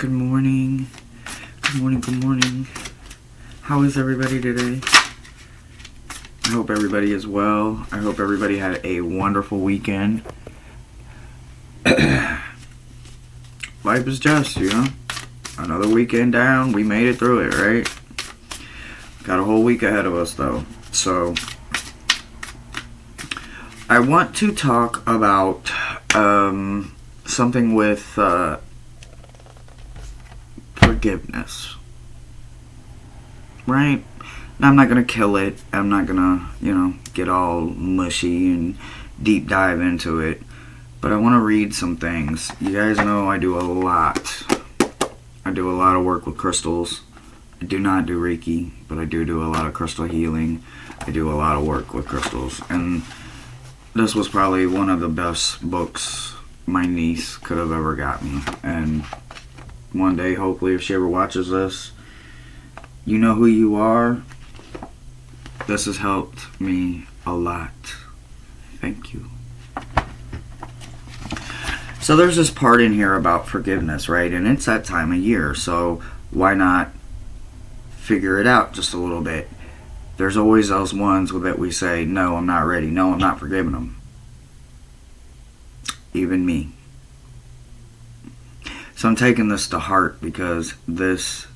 Good morning. Good morning, good morning. How is everybody today? I hope everybody is well. I hope everybody had a wonderful weekend. Life is just, another weekend down. We made it through it, right? Got a whole week ahead of us, though. So, I want to talk about something with forgiveness. Right? Now, I'm not going to kill it. I'm not going to, get all mushy and deep dive into it. But I want to read some things. You guys know I do a lot. I do a lot of work with crystals. I do not do Reiki, but I do a lot of crystal healing. I do a lot of work with crystals. And this was probably one of the best books my niece could have ever got me. And one day, hopefully, if she ever watches this, you know who you are. This has helped me a lot. Thank you. So there's this part in here about forgiveness, right? And it's that time of year, so why not figure it out just a little bit? There's always those ones that we say, no, I'm not ready. No, I'm not forgiving them. Even me. So I'm taking this to heart because this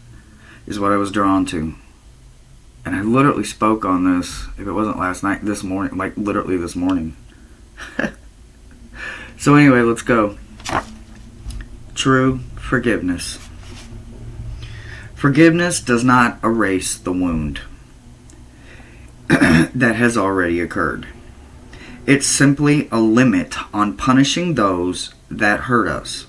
is what I was drawn to. And I literally spoke on this, if it wasn't last night, this morning, like literally this morning. So anyway, let's go. True forgiveness. Forgiveness does not erase the wound that has already occurred. It's simply a limit on punishing those that hurt us.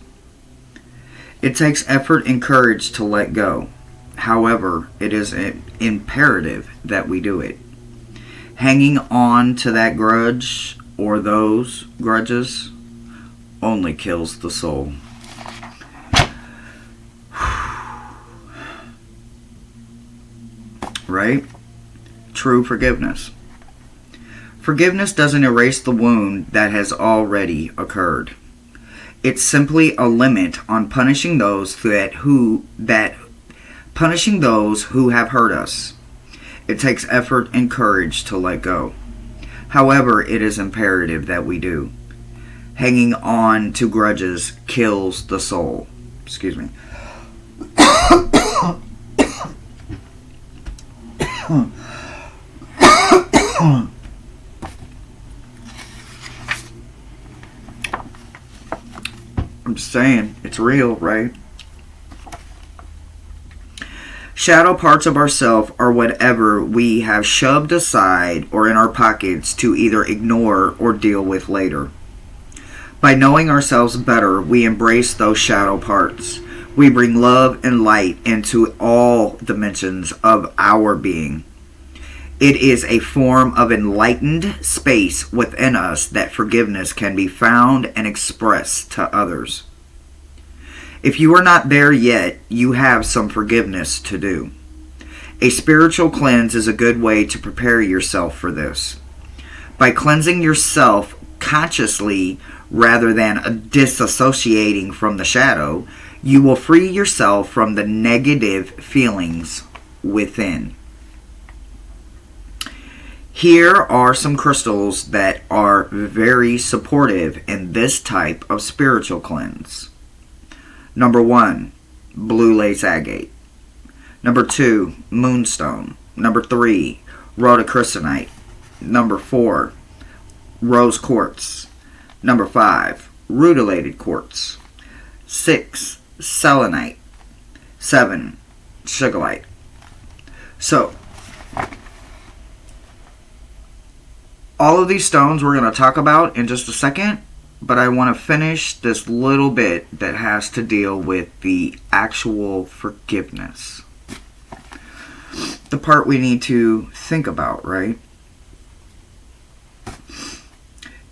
It takes effort and courage to let go. However, it is imperative that we do it. Hanging on to that grudge or those grudges only kills the soul. Right? True forgiveness. Forgiveness doesn't erase the wound that has already occurred. It's simply a limit on punishing those who have hurt us. It takes effort and courage to let go. However, it is imperative that we do. Hanging on to grudges kills the soul. Excuse me. I'm just saying, it's real, right? Shadow parts of ourselves are whatever we have shoved aside or in our pockets to either ignore or deal with later. By knowing ourselves better, we embrace those shadow parts. We bring love and light into all dimensions of our being. It is a form of enlightened space within us that forgiveness can be found and expressed to others. If you are not there yet, you have some forgiveness to do. A spiritual cleanse is a good way to prepare yourself for this. By cleansing yourself consciously rather than disassociating from the shadow, you will free yourself from the negative feelings within. Here are some crystals that are very supportive in this type of spiritual cleanse. Number 1, blue lace agate. Number 2, moonstone. Number 3, rhodochrosite. Number 4, rose quartz. Number 5, rutilated quartz. 6, selenite. 7, sugilite. So, all of these stones we're going to talk about in just a second, but I want to finish this little bit that has to deal with the actual forgiveness. The part we need to think about, right?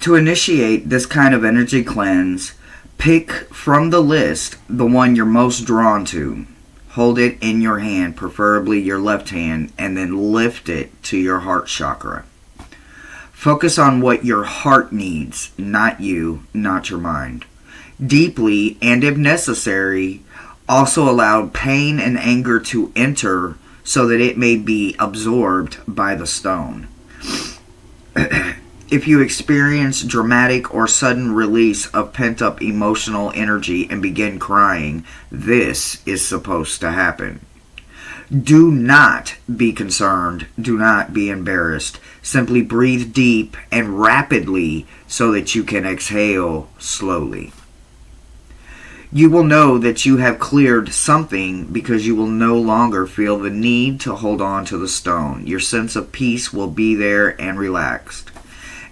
To initiate this kind of energy cleanse, pick from the list the one you're most drawn to. Hold it in your hand, preferably your left hand, and then lift it to your heart chakra. Focus on what your heart needs, not you, not your mind. Deeply, and if necessary, Also allowed pain and anger to enter so that it may be absorbed by the stone. If you experience dramatic or sudden release of pent-up emotional energy and begin crying, this is supposed to happen. Do not be concerned. Do not be embarrassed. Simply breathe deep and rapidly so that you can exhale slowly. You will know that you have cleared something because you will no longer feel the need to hold on to the stone. Your sense of peace will be there and relaxed.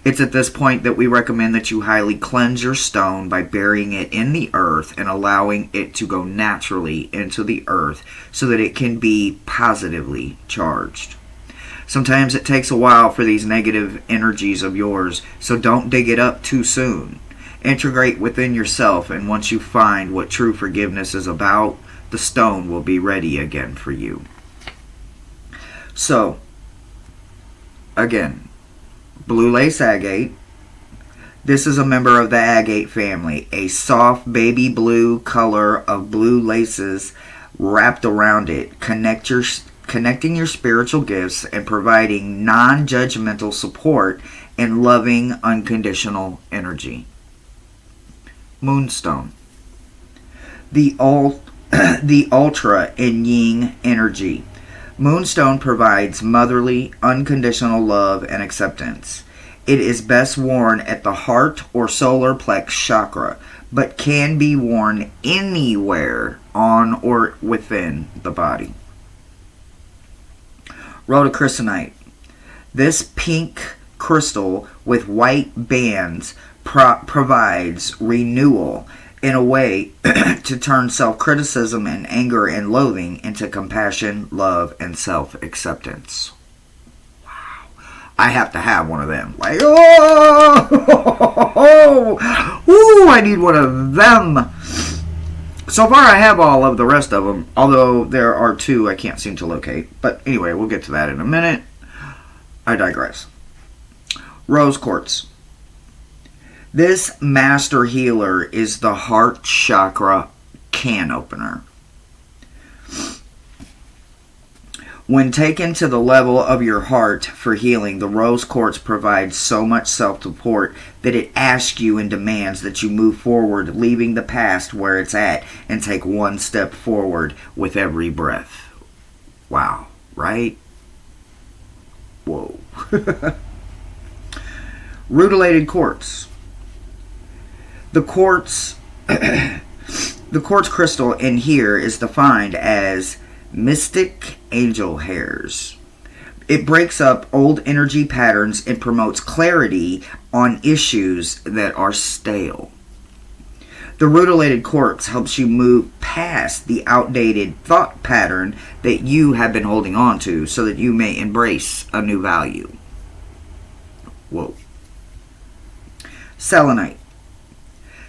It's at this point that we recommend that you highly cleanse your stone by burying it in the earth and allowing it to go naturally into the earth so that it can be positively charged. Sometimes it takes a while for these negative energies of yours, so don't dig it up too soon. Integrate within yourself, and once you find what true forgiveness is about, the stone will be ready again for you. So, again, blue lace agate. This is a member of the agate family, a soft baby blue color of blue laces wrapped around it, connecting your spiritual gifts and providing non-judgmental support and loving unconditional energy. Moonstone. The ultra in yin energy. Moonstone provides motherly, unconditional love and acceptance. It is best worn at the heart or solar plex chakra, but can be worn anywhere on or within the body. Rhodochrosite. This pink crystal with white bands provides renewal in a way to turn self-criticism and anger and loathing into compassion, love, and self-acceptance. Wow. I have to have one of them. Like, ooh, I need one of them. So far, I have all of the rest of them, although there are two I can't seem to locate. But anyway, we'll get to that in a minute. I digress. Rose quartz. This master healer is the heart chakra can opener. When taken to the level of your heart for healing, the rose quartz provides so much self-support that it asks you and demands that you move forward, leaving the past where it's at, and take one step forward with every breath. Wow, right? Whoa. Rutilated quartz. The quartz crystal in here is defined as mystic angel hairs. It breaks up old energy patterns and promotes clarity on issues that are stale. The rutilated quartz helps you move past the outdated thought pattern that you have been holding on to so that you may embrace a new value. Whoa. Selenite.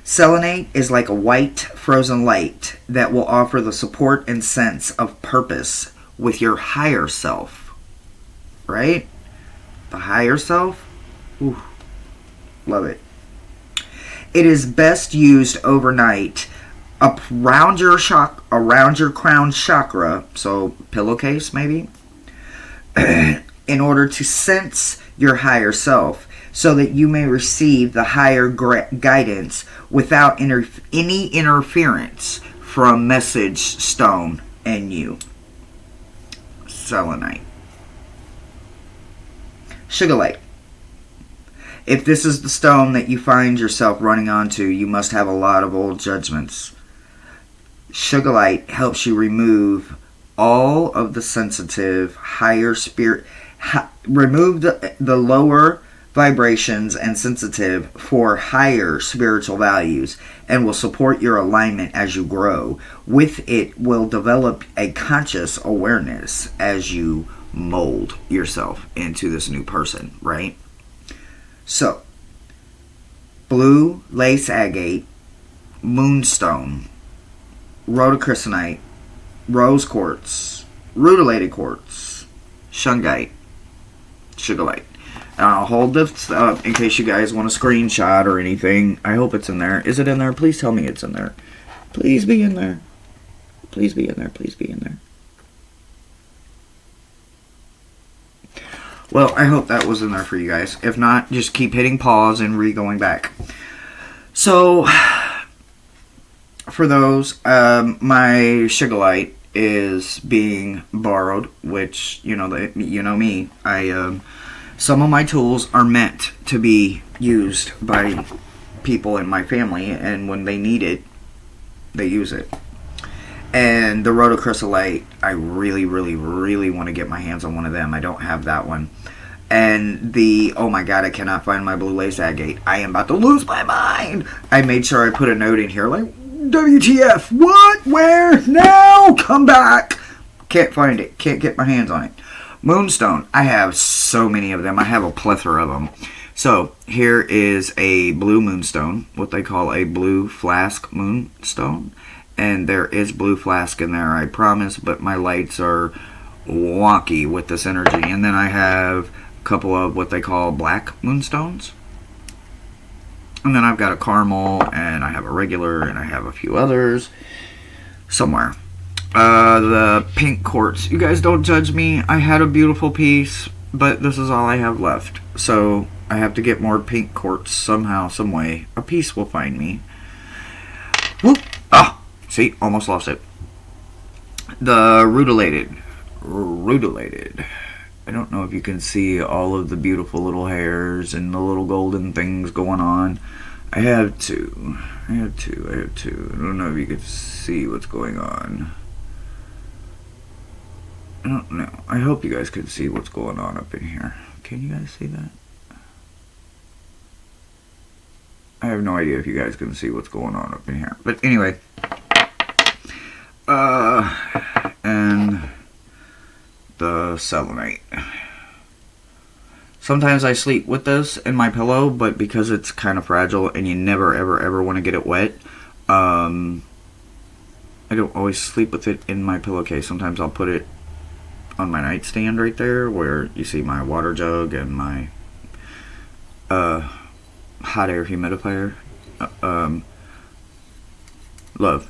Selenite is like a white frozen light that will offer the support and sense of purpose with your higher self. Right? The higher self? Ooh, love it. It is best used overnight around your crown chakra, so pillowcase maybe, in order to sense your higher self, so that you may receive the higher guidance without any interference from message stone and you. Selenite. Sugilite. If this is the stone that you find yourself running onto, you must have a lot of old judgments. Sugilite helps you remove all of the sensitive, higher spirit, remove the lower vibrations and sensitive for higher spiritual values, and will support your alignment as you grow. With it will develop a conscious awareness as you mold yourself into this new person, right? So, blue lace agate, moonstone, rhodochrosite, rose quartz, rutilated quartz, shungite, sugilite. I'll hold this up in case you guys want a screenshot or anything. I hope it's in there. Is it in there? Please tell me it's in there. Please be in there. Please be in there. Please be in there. Well, I hope that was in there for you guys. If not, just keep hitting pause and re-going back. So, for those, my Sugarlight is being borrowed, which, you know me. Some of my tools are meant to be used by people in my family, and when they need it, they use it. And the Rotocrystalite, I really, really, really want to get my hands on one of them. I don't have that one. And oh my god, I cannot find my blue lace agate. I am about to lose my mind. I made sure I put a note in here like, WTF, what, where, now, come back. Can't find it, can't get my hands on it. Moonstone, I have so many of them. I have a plethora of them. So, here is a blue moonstone, what they call a blue flask moonstone. And there is blue flask in there, I promise, but my lights are wonky with this energy. And then I have a couple of what they call black moonstones. And then I've got a caramel, and I have a regular, and I have a few others somewhere. The pink quartz. You guys don't judge me. I had a beautiful piece, but this is all I have left. So I have to get more pink quartz somehow, some way. A piece will find me. Whoop! Ah! See? Almost lost it. The rutilated. I don't know if you can see all of the beautiful little hairs and the little golden things going on. I have two. I don't know if you can see what's going on. I don't know. I hope you guys can see what's going on up in here. Can you guys see that? I have no idea if you guys can see what's going on up in here. But anyway. And the selenite. Sometimes I sleep with this in my pillow, but because it's kind of fragile and you never ever want to get it wet, I don't always sleep with it in my pillowcase. Sometimes I'll put it on my nightstand right there where you see my water jug and my hot air humidifier. Love.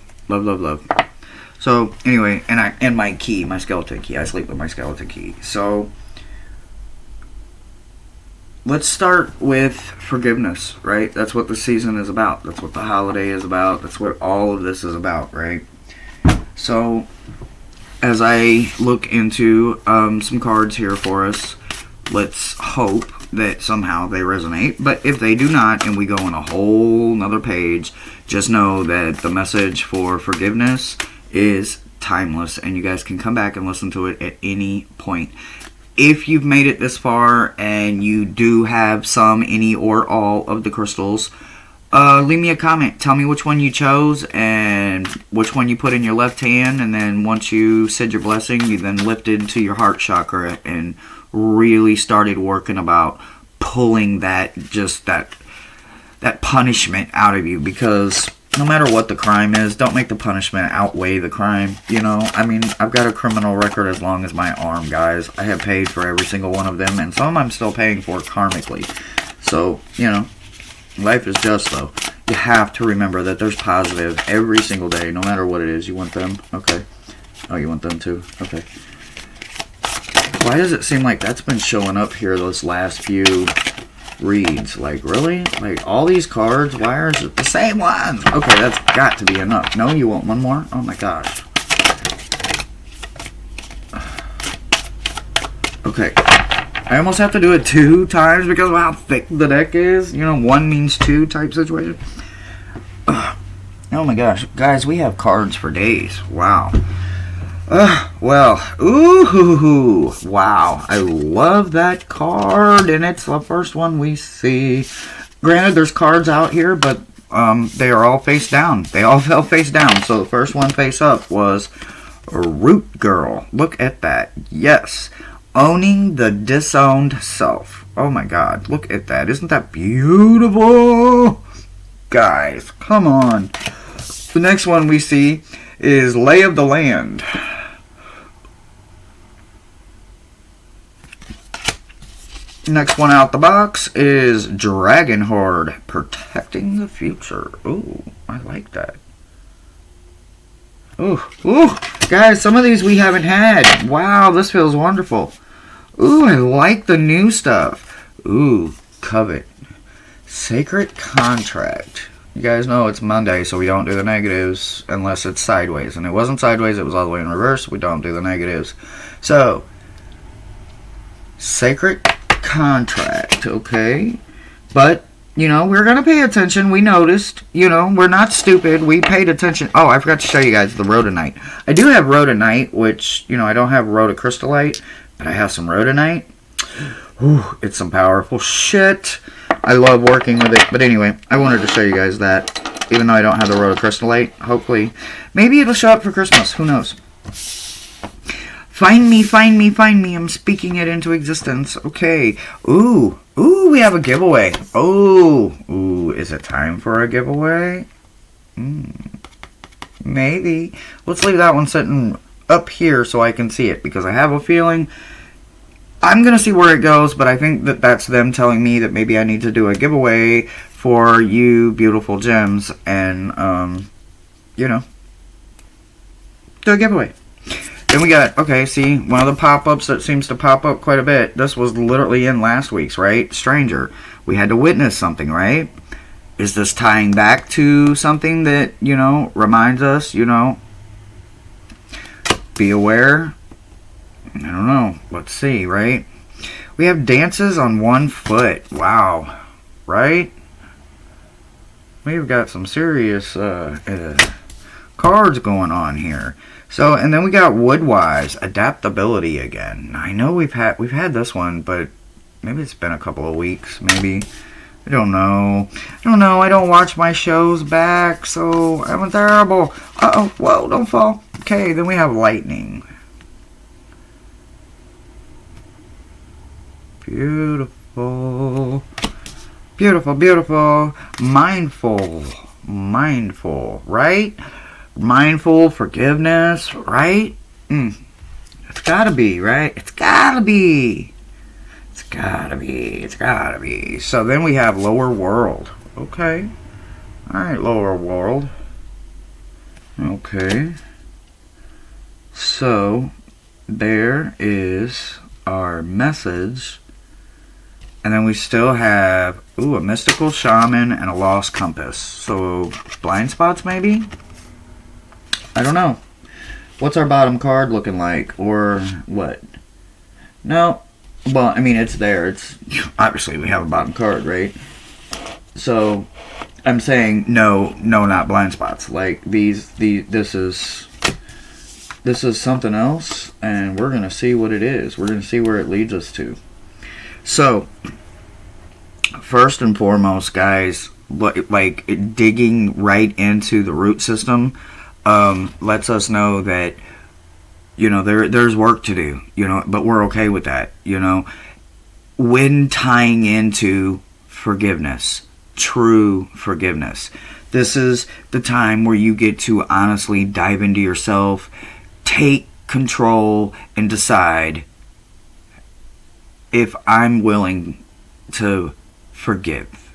So anyway, and my key, my skeleton key. I sleep with my skeleton key. So let's start with forgiveness, right? That's what the season is about. That's what the holiday is about. That's what all of this is about, right? So as I look into some cards here for us, let's hope that somehow they resonate. But if they do not, and we go on a whole nother page, just know that the message for forgiveness is timeless, and you guys can come back and listen to it at any point. If you've made it this far and you do have some, any, or all of the crystals, leave me a comment. Tell me which one you chose and which one you put in your left hand, and then once you said your blessing, you then lifted to your heart chakra and really started working about pulling that punishment out of you, because no matter what the crime is, don't make the punishment outweigh the crime, you know? I mean, I've got a criminal record as long as my arm, guys. I have paid for every single one of them, and some I'm still paying for karmically. So, you know, life is just, though. You have to remember that there's positive every single day, no matter what it is. You want them? Okay. Oh, you want them too? Okay. Why does it seem like that's been showing up here those last few reads? Like, really? Like, all these cards, why are it the same ones? Okay, that's got to be enough. No, you want one more? Oh my gosh. Okay. I almost have to do it 2 times because of how thick the deck is. You know, 1 means 2 type situation. Oh my gosh. Guys, we have cards for days. Wow. Well, ooh, wow, I love that card, and it's the first one we see. Granted, there's cards out here, but they are all face down. They all fell face down, so the first one face up was Root Girl. Look at that. Yes, owning the disowned self. Oh my god, look at that. Isn't that beautiful? Guys, come on. The next one we see is Lay of the Land. Next one out the box is Dragon Horde, Protecting the Future. Ooh, I like that. Ooh, ooh. Guys, some of these we haven't had. Wow, this feels wonderful. Ooh, I like the new stuff. Ooh, covet. Sacred contract. You guys know it's Monday, so we don't do the negatives unless it's sideways. And it wasn't sideways, it was all the way in reverse. We don't do the negatives. So, sacred contract, okay? But, you know, we're going to pay attention. We noticed. You know, we're not stupid. We paid attention. Oh, I forgot to show you guys the rhodonite. I do have rhodonite, which, you know, I don't have rhodocrystallite, but I have some rhodonite. Ooh, it's some powerful shit. I love working with it. But anyway, I wanted to show you guys that. Even though I don't have the rhodocrystallite. Hopefully. Maybe it'll show up for Christmas. Who knows? Find me, find me, find me. I'm speaking it into existence. Okay. Ooh. Ooh, we have a giveaway. Oh. Ooh, is it time for a giveaway? Maybe. Let's leave that one sitting up here so I can see it. Because I have a feeling I'm going to see where it goes. But I think that that's them telling me that maybe I need to do a giveaway for you beautiful gems. And, you know, do a giveaway. Then we got, okay, see, one of the pop-ups that seems to pop up quite a bit. This was literally in last week's, right? Stranger. We had to witness something, right? Is this tying back to something that, you know, reminds us, you know, be aware? I don't know. Let's see, right? We have dances on 1 foot. Wow. Right? We've got some serious cards going on here. So, and then we got Woodwise, adaptability again. I know we've had this one, but maybe it's been a couple of weeks, maybe. I don't know. I don't watch my shows back, so I'm terrible. Uh-oh, whoa, don't fall. Okay, then we have lightning. Beautiful. Beautiful, beautiful. Mindful, right? Mindful, forgiveness, right? It's gotta be, right? It's gotta be. So then we have lower world. Okay. Alright, lower world. Okay. So, there is our message. And then we still have, a mystical shaman and a lost compass. So, blind spots maybe? I don't know. What's our bottom card looking like? Or what? No. Well, I mean, it's there. It's obviously we have a bottom card, right? So, I'm saying no, not blind spots. Like this is something else, and we're gonna see what it is. We're gonna see where it leads us to. So, first and foremost, guys, like digging right into the root system. Lets us know that, you know, there's work to do, you know, but we're okay with that, you know. When tying into forgiveness, true forgiveness, this is the time where you get to honestly dive into yourself, take control, and decide if I'm willing to forgive.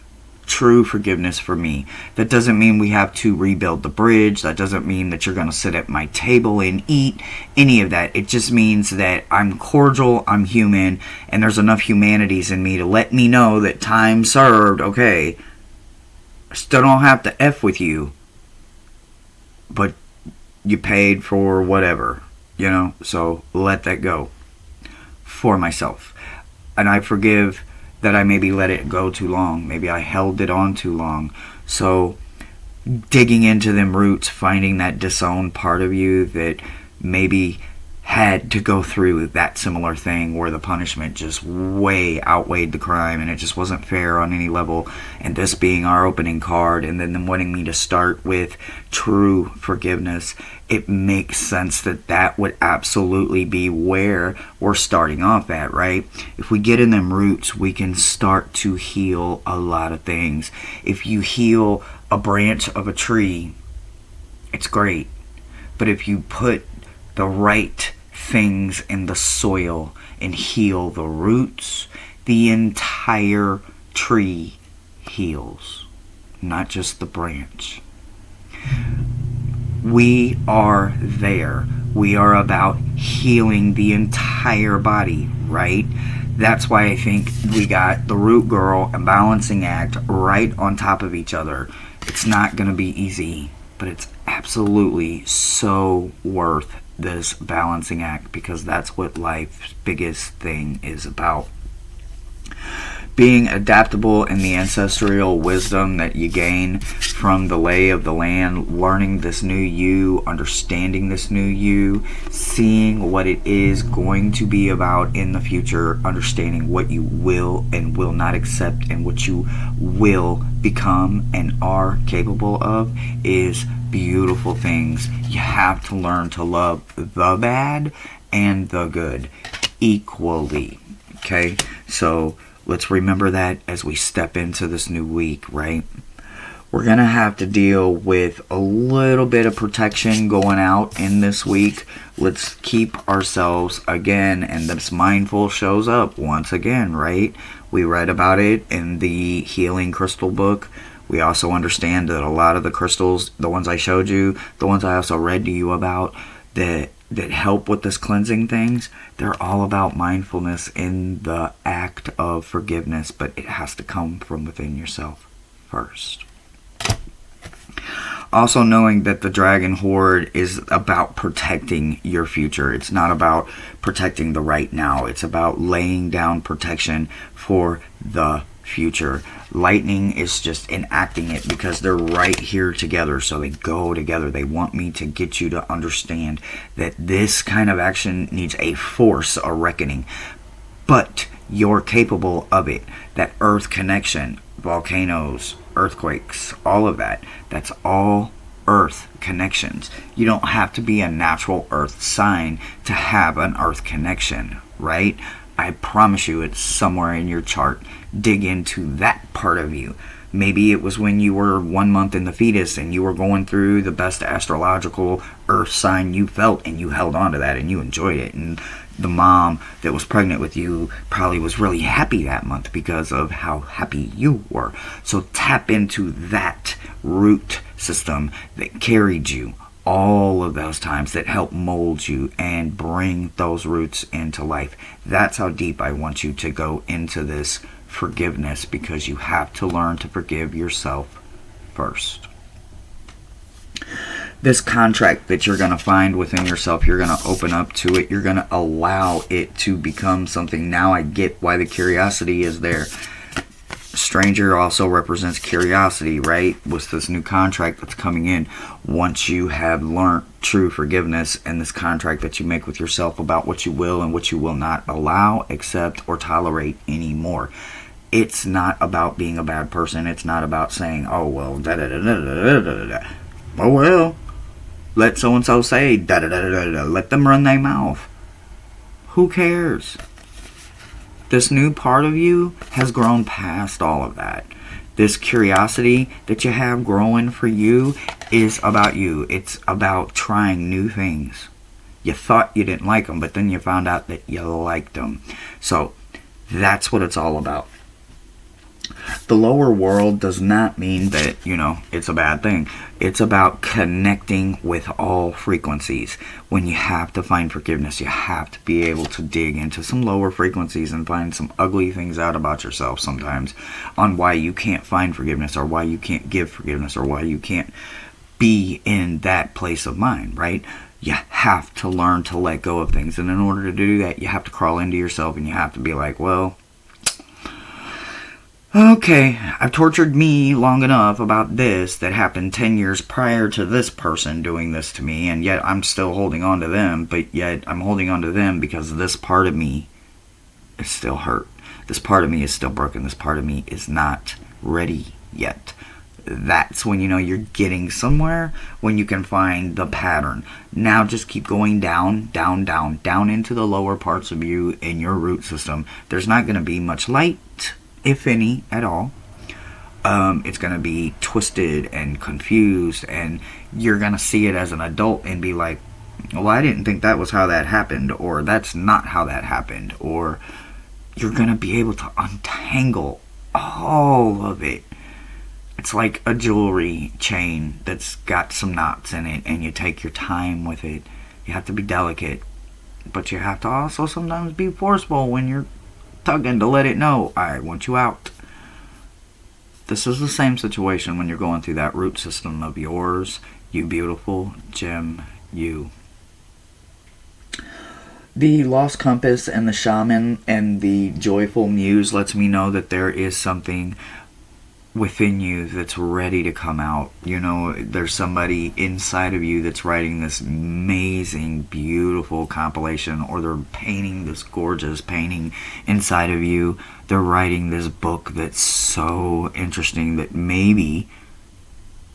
True forgiveness for me. That doesn't mean we have to rebuild the bridge. That doesn't mean that you're going to sit at my table and eat any of that. It just means that I'm cordial, I'm human, and there's enough humanities in me to let me know that time served. Okay, I still don't have to F with you, but you paid for whatever, you know, so let that go for myself. And I forgive that I maybe let it go too long. Maybe I held it on too long. So digging into them roots, finding that disowned part of you that maybe had to go through that similar thing where the punishment just way outweighed the crime and it just wasn't fair on any level. And this being our opening card, and then them wanting me to start with true forgiveness, it makes sense that that would absolutely be where we're starting off at, right? If we get in them roots, we can start to heal a lot of things. If you heal a branch of a tree, it's great. But if you put the right things in the soil and heal the roots, the entire tree heals, not just the branch. We are there. We are about healing the entire body, right? That's why I think we got the Root Girl and Balancing Act right on top of each other. It's not going to be easy, but it's absolutely so worth this balancing act, because that's what life's biggest thing is about. Being adaptable in the ancestral wisdom that you gain from the lay of the land, learning this new you, understanding this new you, seeing what it is going to be about in the future, understanding what you will and will not accept and what you will become and are capable of is beautiful things. You have to learn to love the bad and the good equally. Okay? So let's remember that as we step into this new week, right? We're going to have to deal with a little bit of protection going out in this week. Let's keep ourselves, again, and this mindful shows up once again, right? We read about it in the Healing Crystal book. We also understand that a lot of the crystals, the ones I showed you, the ones I also read to you about, that help with this cleansing things, they're all about mindfulness in the act of forgiveness, but it has to come from within yourself first. Also knowing that the Dragon Horde is about protecting your future. It's not about protecting the right now. It's about laying down protection for the future. Lightning is just enacting it because they're right here together, so they go together. They want me to get you to understand that this kind of action needs a force, a reckoning, but you're capable of it. That earth connection, volcanoes, earthquakes, all of that, that's all earth connections. You don't have to be a natural earth sign to have an earth connection, right? I promise you it's somewhere in your chart. Dig into that part of you. Maybe it was when you were 1 month in the fetus and you were going through the best astrological earth sign you felt, and you held on to that and you enjoyed it. And the mom that was pregnant with you probably was really happy that month because of how happy you were. So tap into that root system that carried you all of those times, that help mold you and bring those roots into life. That's how deep I want you to go into this forgiveness, because you have to learn to forgive yourself first. This contract that you're going to find within yourself, you're going to open up to it. You're going to allow it to become something. Now I get why the curiosity is there. Stranger also represents curiosity, right? With this new contract that's coming in, once you have learned true forgiveness and this contract that you make with yourself about what you will and what you will not allow, accept, or tolerate anymore. It's not about being a bad person. It's not about saying, oh, well, da-da-da-da-da-da-da-da. Oh, well, let so-and-so say da-da-da-da-da-da. Let them run their mouth. Who cares? This new part of you has grown past all of that. This curiosity that you have growing for you is about you. It's about trying new things. You thought you didn't like them, but then you found out that you liked them. So that's what it's all about. The lower world does not mean that, it's a bad thing. It's about connecting with all frequencies. When you have to find forgiveness, you have to be able to dig into some lower frequencies and find some ugly things out about yourself sometimes on why you can't find forgiveness, or why you can't give forgiveness, or why you can't be in that place of mind, right? You have to learn to let go of things. And in order to do that, you have to crawl into yourself, and you have to be like, well, okay, I've tortured me long enough about this that happened 10 years prior to this person doing this to me, and yet I'm still holding on to them, but yet I'm holding on to them because this part of me is still hurt. This part of me is still broken. This part of me is not ready yet. That's when you're getting somewhere, when you can find the pattern. Now just keep going down, down, down, down into the lower parts of you in your root system. There's not going to be much light, if any at all. It's going to be twisted and confused, and you're going to see it as an adult and be like, well, I didn't think that was how that happened, or that's not how that happened, or you're going to be able to untangle all of it. It's like a jewelry chain that's got some knots in it, and you take your time with it. You have to be delicate, but you have to also sometimes be forceful when you're tugging to let it know, I want you out. This is the same situation when you're going through that root system of yours. You beautiful gem, you. The lost compass and the shaman and the joyful muse lets me know that there is something within you that's ready to come out. You know, there's somebody inside of you that's writing this amazing, beautiful compilation, or they're painting this gorgeous painting inside of you. They're writing this book that's so interesting that maybe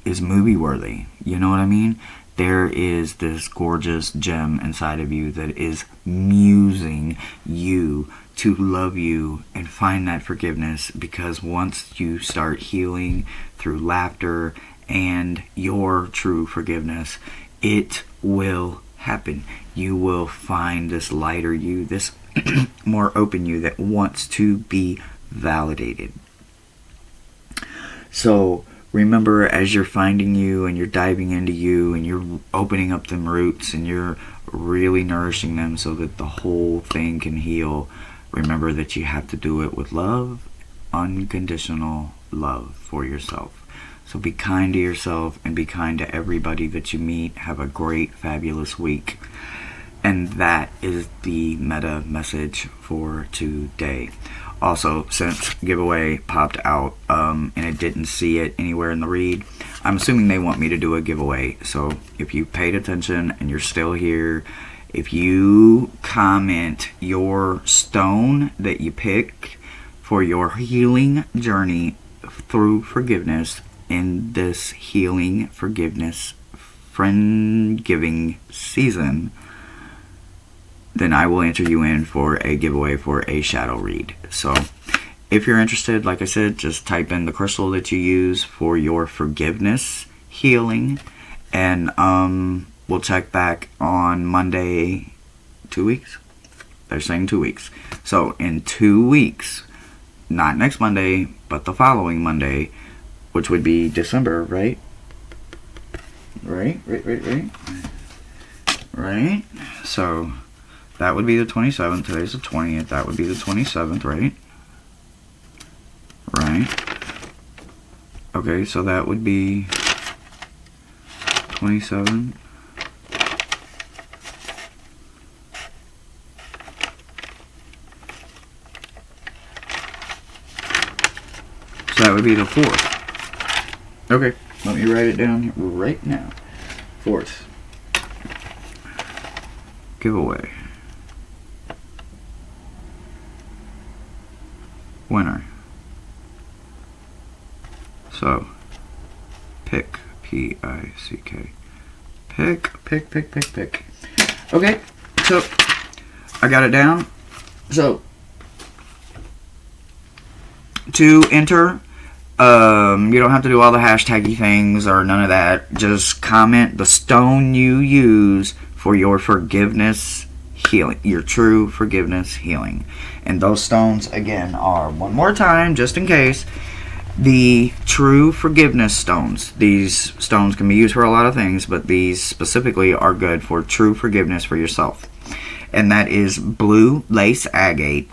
is movie worthy. You know what I mean? There is this gorgeous gem inside of you that is musing you to love you and find that forgiveness, because once you start healing through laughter and your true forgiveness, it will happen. You will find this lighter you, this more open you that wants to be validated. So remember, as you're finding you and you're diving into you and you're opening up them roots and you're really nourishing them so that the whole thing can heal, remember that you have to do it with love, unconditional love for yourself. So be kind to yourself and be kind to everybody that you meet. Have a great, fabulous week. And that is the meta message for today. Also, since giveaway popped out and it didn't see it anywhere in the read, I'm assuming they want me to do a giveaway. So if you paid attention and you're still here, if you comment your stone that you pick for your healing journey through forgiveness in this healing, forgiveness, friend-giving season, then I will enter you in for a giveaway for a shadow read. So if you're interested, like I said, just type in the crystal that you use for your forgiveness healing, and we'll check back on Monday. 2 weeks? They're saying 2 weeks. So in 2 weeks, not next Monday, but the following Monday, which would be December, right? Right? So that would be the 27th. Today's the 20th. That would be the 27th, right? Right. Okay, so that would be 27. So that would be the 4th. Okay, let me write it down right now. 4th. Giveaway. Winner. So, pick. P-I-C-K. Pick. Okay, so I got it down. So, to enter, you don't have to do all the hashtaggy things or none of that. Just comment the stone you use for your forgiveness healing, your true forgiveness healing. And those stones, again, are, one more time, just in case, the true forgiveness stones. These stones can be used for a lot of things, but these specifically are good for true forgiveness for yourself. And that is blue lace agate,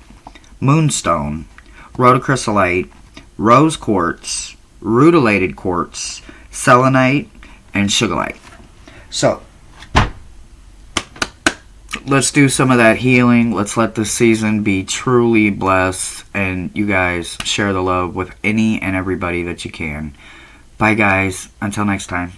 moonstone, rhodochrysallite, rose quartz, rutilated quartz, selenite, and sugarlight. So, let's do some of that healing. Let's let this season be truly blessed, and you guys share the love with any and everybody that you can. Bye, guys. Until next time.